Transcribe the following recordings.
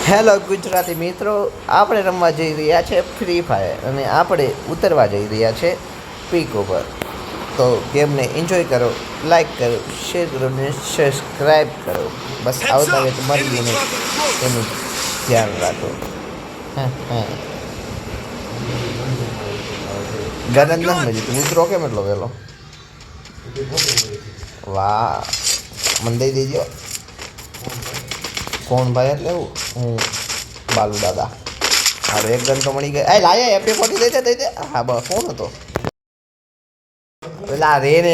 Hello Gujarati મિત્રો, આપણે રમવા જઈ રહ્યા છે ફ્રી ફાયર અને આપણે ઉતરવા જઈ રહ્યા છે પીક ઉપર. તો ગેમને એન્જોય કરો, લાઈક કરો, શેર કરો ને સબસ્ક્રાઈબ કરો. બસ આવતા હોય તો મરી ગઈને એનું ધ્યાન રાખો. ગરજ ના સમજી તું ઉતરો કેમ એટલો વહેલો? વાહ, મને દઈ દેજો. કોણ ભાઈ? એટલે હું બાલુ દાદા. હા, એક ગન તો મળી ગઈ. એ લાયા એપી 40 દઈ દે. હા બસ, કોણ હતો પેલા રે ને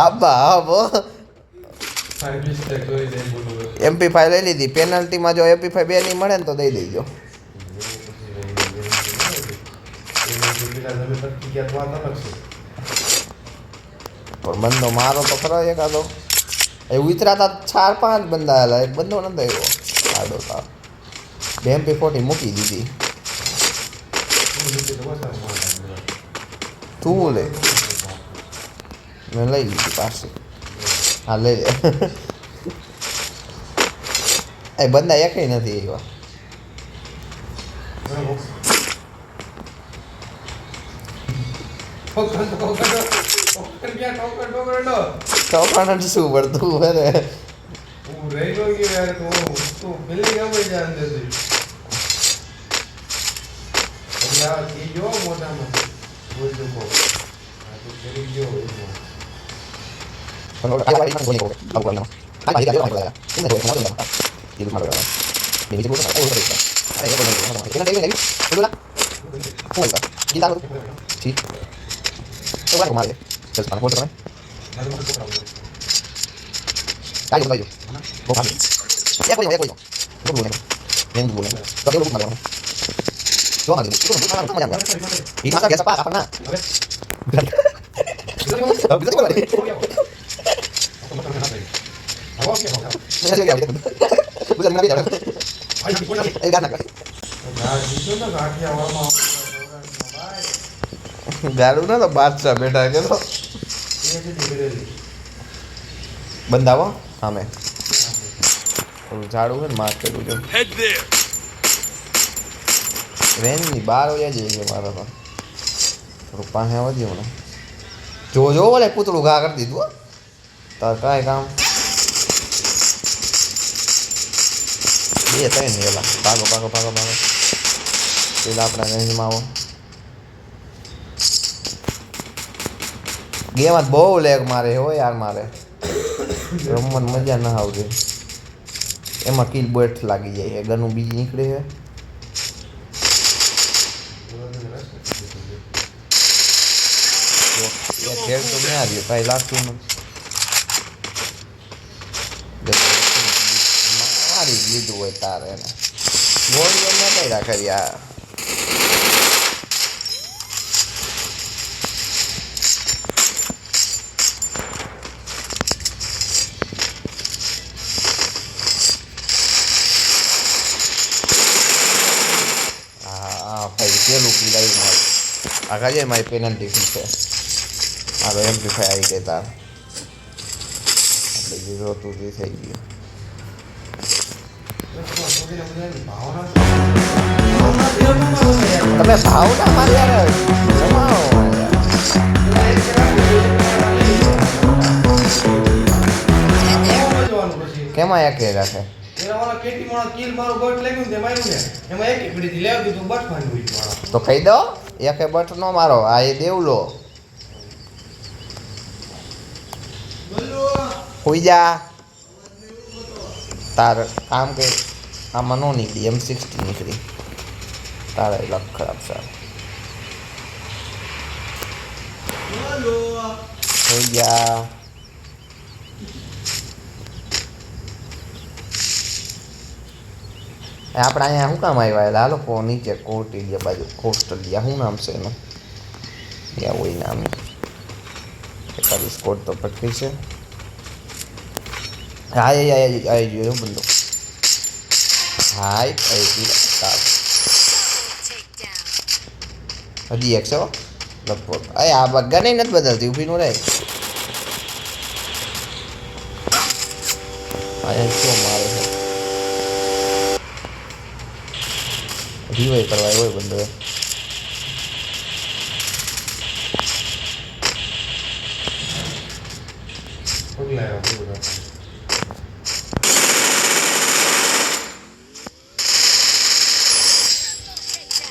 આબા આબો MP5 લઈ લીધી. પેનલ્ટીમાં જો MP5 બે ની મળે ને તો દઈ દેજો. પણ બંદો મારો તો ખરો એકાદો. એ ઉતરાતા 4-5 બંદા આવેલા, એક બંદો નથી આવ્યો. આડો તાર MP40 મૂકી દીધી. તું લે, મેં લઈ લીધી પાછી. હા લઈ લે. એ બંદા એકઈ નથી આવ્યા. ટોકન શું પડતું હે? હું રહી ગયો યાર. તું પેલી ગમે જાન દે દે. અલ્લા ઈ જો મોટામાં બોલ દો કો. આ તો કરી ગયો એનો. પણ આ વાળી મને બોલી કો. આવું ના. આ ભાઈ ગાડી માં લાયા. ઇને તો મારું ના. ઈ મારું ના. મે બીજું બોલ ના. આવું કરી. અરે એ બોલ. એના દેવી દેવી. બોલા. કોણ કા? ઈ દારૂ. ઠીક. તો વાળો મારે. ચલ પાન બોલ તો. Dale, voy yo. Vos a mí. Ya voy yo. No problema. Ven, no problema. Lo que lo busco, no. Yo más. Tú no vas a mañana. Y más que esa para nada. A ver. ગાડું ના તો બાદશાહ બેઠા કે તો બંધાવો સામે ઝાડું છે ને માર કર્યું છે. વેનની બહાર હોય જઈએ મારે તો થોડુંક પાસે વધ્યું મને. જો ઓલે પૂતળું ઘા કરી દીધું. તાર કાંઈ કામ બે થાય ને એલા. ભાગો ભાગો ભાગો ભાગો. પેલા આપણા રેન્જમાં આવો. ગેમ જ બહુ લેગ મારે હો યાર. મારે રમવાની મજા ના આવતી. એમાં કિલ બોટ લાગી જાય. ગનું બીજી નીકળે છે. ખેર તો નહીં આવ્યું કાંઈ લાગતું નથી. મારી લીધું હોય તારે એને ગોળીઓ ન કઈ રાખે યાર. પેલું પીલાયું મારે આગળ જાય. મારી પેનલ્ટી ફી છે. મારો MP5 આવી ગઈ તાર એટલે જીરો તું જે થઈ ગયું. તમે ભાવ ના મારી યાર જમાવો. કેમાં એકે રાખે? તો કહી દો એકે બટ નો મારો. આ એ દેવલો હોઈ જા. તાર કામ કે આમાં નો નીકળી. M60 નીકળી. તારા લક ખરાબ સાહેબ. હોઈ જા. આપણે અહીંયા શું કામ આવ્યા? આ લોકો નીચે કોર્ટિલિયા બાજુ કોસ્ટલિયા શું નામ છે એનું? યા હોય નામ. એકાદી સ્કોર તો પટકી છે. હા આવી ગયો બંદો. હાય હજી એક છે લગભગ. આ બગ્ગા નહીં નથી બદલતી. ઊભી નું રહે. અહીંયા શું મારે છે રિવાઈ કરવા હોય બંદો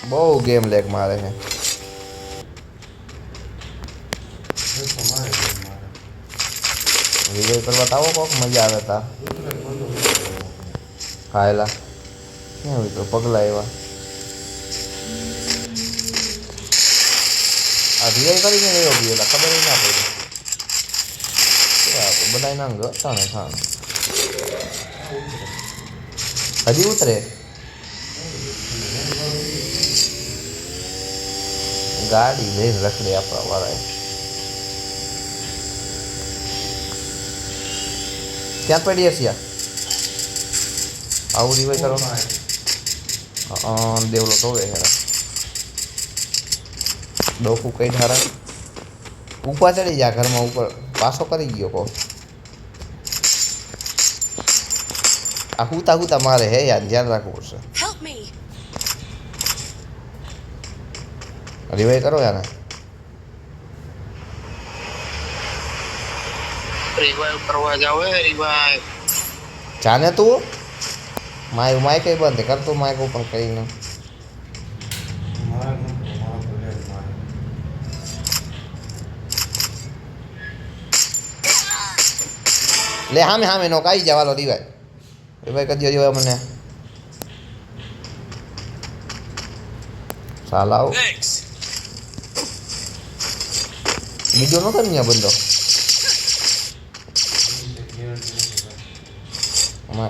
બહુ ગેમ લેગ મારે છે રિવાઈ કરવા તો આવો કોક મજા આવે તા ખાયેલા ક્યાં હોય તો પગલા એવા આ રિવાઈ કરીને રહ્યો ગયેલા ખબર ના પડી બધા ના ગતા ને થાણ હજી ઉતરે ગાડી લઈને રખડે આપણા વાળાએ ક્યાં પડી હશે આવું રિવાઈ કરો દેવલો તો હવે હેરા ડોકું કઈ ધારા ઉપર ચડી જા ઘરમાં ઉપર પાછો કરી ગયો કો આ હુતા હુતા મારે હે યાર ધ્યાન રાખવું પડશે રિવાઈ કરો યાર રિવાઈવ કરવા જાવ રિવાઈવ જાને તું માય કઈ બંધ કરતો માય કો પણ કઈ ના લે હામે હામે નો કાઈ જવાલો રિવાઈ કરી દો મને સાલાવ બીજો નતો ને બંધો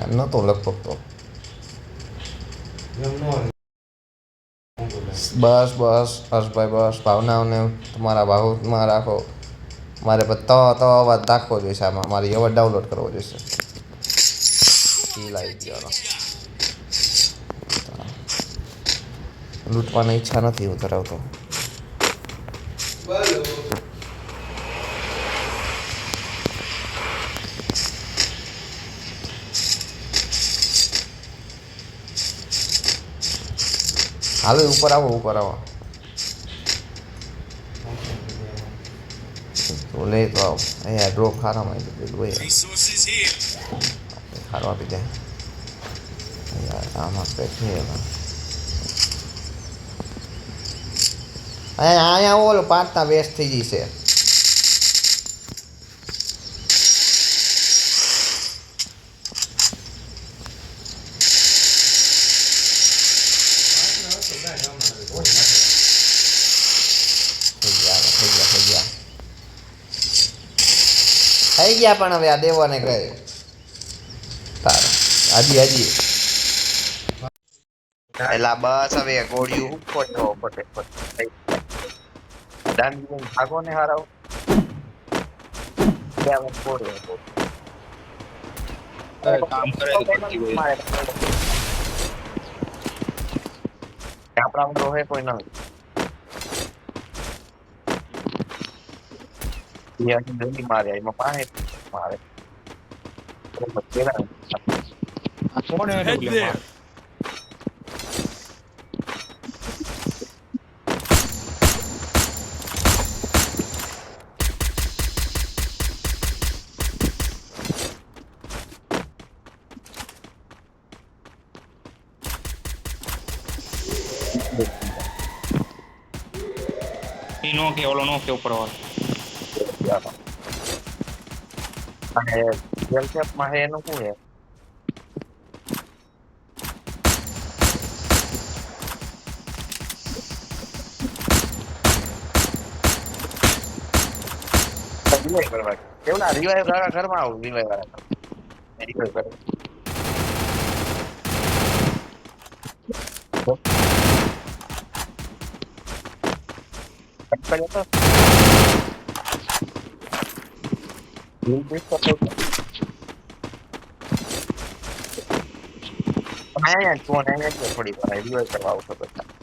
નતો લગભગ તો બસ બસ હર્ષભાઈ બસ ભાવનાઓને તમારા ભાવમાં રાખો મારે તો અવાજ રાખવો જોઈશે આમાં મારે અવાજ ડાઉનલોડ કરવો જોઈશે લાવી ગયો લૂંટવાની ઈચ્છા નથી હું ધરાવતો હાલો ઉપર આવો તો લે તો આવો અહીંયા ડ્રોપ ખારામાં ખારો આપી દે આમાં પેઠે અહીંયા ઓલો પાંચના વેસ્ટ થઈ જશે થઈ ગયા પણ હવે આ દેવાને કહે હજી એલા બસ હવે ગોળિયું ભાગો ને હારાવ આપણા રોહે કોઈ ના મારે એમાં પાણી મારે નો કે ઓલો નો કે ઉપર વાળો અને વેલકેપ માં એનું શું છે રિવાઈવ કરવા કેવડા રિવાઈવ વાળા ઘરમાં આવું રિવાઈવ વાળા રિવાઈવ કરે થોડી વાર રિવાઈવ કરવા આવતો બધા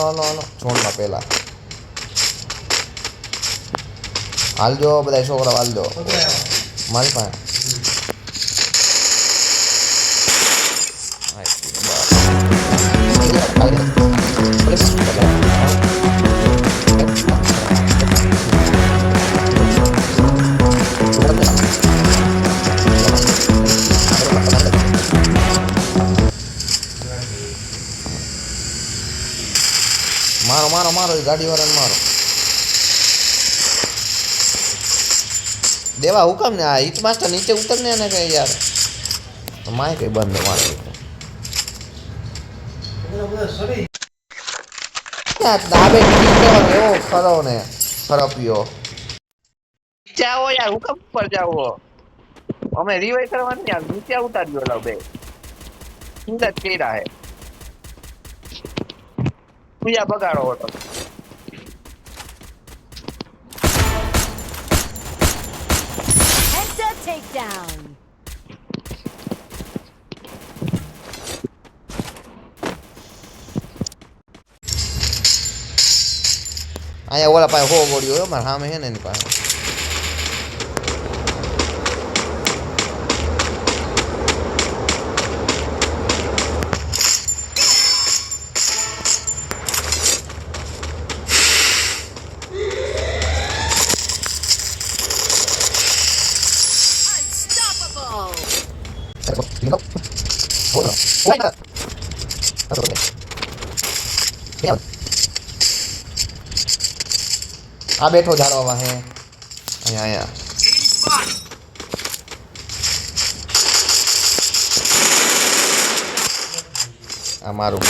હાલો ઝોનમાં પહેલા હાલજો બધા છોકરા હાલજો મારી પાસે મારો ગાડી વાળાને મારો દેવા હુકમ ને આ હિટ માસ્ટર નીચે ઉતર ને એને કઈ યાર માય કઈ બંધ મારો દાબે એવો ખરો ને ખરપ્યો જાઓ યાર હુકમ પર જાઓ અમે રિવાઇવ કરવાની યાર નીચે ઉતાર્યો લો બે સુંદર કેરા હે પૂજા બગાડો હતો Headshot takedown. અહીંયા ઓલા પાસે હો ગોળ્યો હોય મારા સામે હે ને એની પાસે આ બેઠો ઝાડવા હે અહીંયા આ મારું